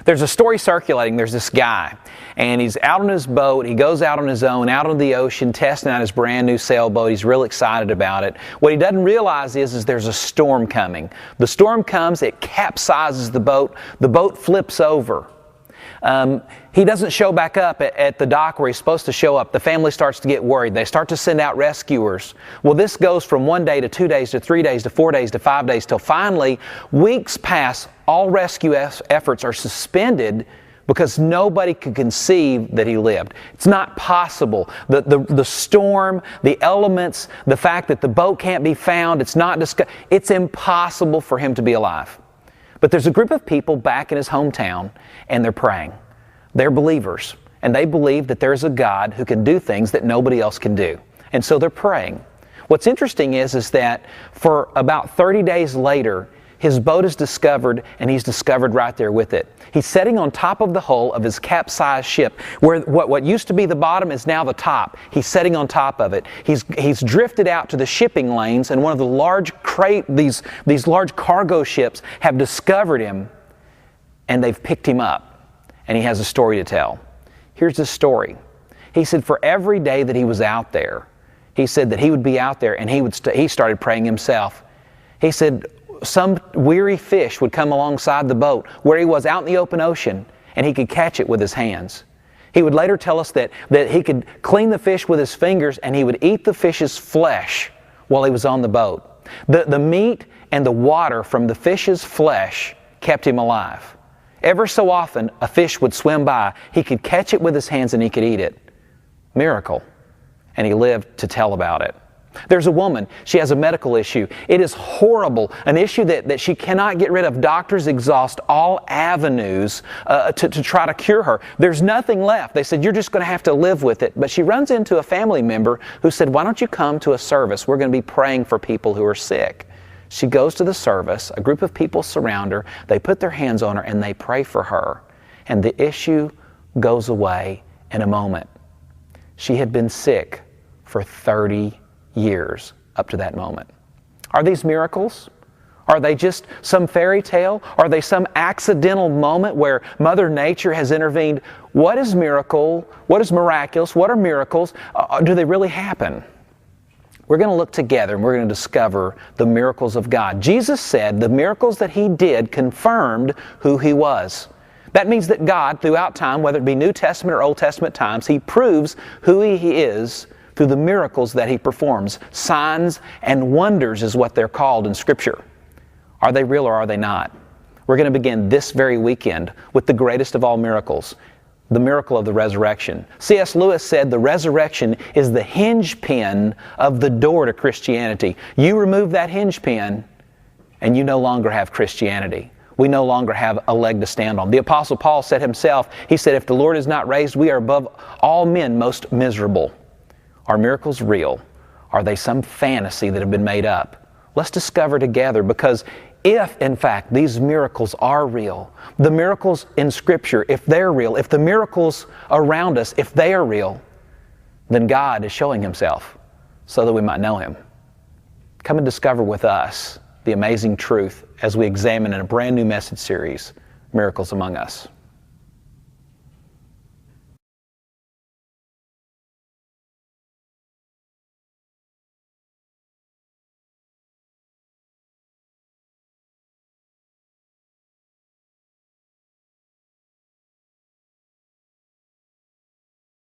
There's a story circulating. There's this guy, and he's out on his boat. He goes out on his own, out on the ocean, testing out his brand new sailboat. He's real excited about it. What he doesn't realize is there's a storm coming. The storm comes, it capsizes the boat. The boat flips over. He doesn't show back up at the dock where he's supposed to show up. The family starts to get worried. They start to send out rescuers. Well, this goes from 1 day to 2 days to 3 days to 4 days to 5 days till finally weeks pass. All rescue efforts are suspended because nobody could conceive that he lived. It's not possible. The storm, the elements, the fact that the boat can't be found, it's impossible for him to be alive. But there's a group of people back in his hometown, and they're praying. They're believers, and they believe that there's a God who can do things that nobody else can do. And so they're praying. What's interesting is that for about 30 days later, his boat is discovered, and he's discovered right there with it. He's sitting on top of the hull of his capsized ship, where what used to be the bottom is now the top. He's sitting on top of it. He's drifted out to the shipping lanes, and one of the large these large cargo ships have discovered him, and they've picked him up, and he has a story to tell. Here's the story. He said for every day that he was out there, he said that he would be out there, and he started praying himself. He said some weary fish would come alongside the boat where he was out in the open ocean, and he could catch it with his hands. He would later tell us that he could clean the fish with his fingers, and he would eat the fish's flesh while he was on the boat. The meat and the water from the fish's flesh kept him alive. Ever so often, a fish would swim by. He could catch it with his hands, and he could eat it. Miracle. And he lived to tell about it. There's a woman. She has a medical issue. It is horrible, an issue that she cannot get rid of. Doctors exhaust all avenues to try to cure her. There's nothing left. They said, you're just going to have to live with it. But she runs into a family member who said, why don't you come to a service? We're going to be praying for people who are sick. She goes to the service. A group of people surround her. They put their hands on her, and they pray for her. And the issue goes away in a moment. She had been sick for 30 years up to that moment. Are these miracles? Are they just some fairy tale? Are they some accidental moment where Mother Nature has intervened? What is miracle? What is miraculous? What are miracles? Do they really happen? We're going to look together, and we're going to discover the miracles of God. Jesus said the miracles that He did confirmed who He was. That means that God, throughout time, whether it be New Testament or Old Testament times, He proves who He is through the miracles that He performs. Signs and wonders is what they're called in Scripture. Are they real or are they not? We're going to begin this very weekend with the greatest of all miracles, the miracle of the resurrection. C.S. Lewis said the resurrection is the hinge pin of the door to Christianity. You remove that hinge pin, and you no longer have Christianity. We no longer have a leg to stand on. The Apostle Paul said himself, he said, if the Lord is not raised, we are above all men most miserable. Are miracles real? Are they some fantasy that have been made up? Let's discover together, because if, in fact, these miracles are real, the miracles in Scripture, if they're real, if the miracles around us, if they are real, then God is showing Himself so that we might know Him. Come and discover with us the amazing truth as we examine in a brand new message series, Miracles Among Us.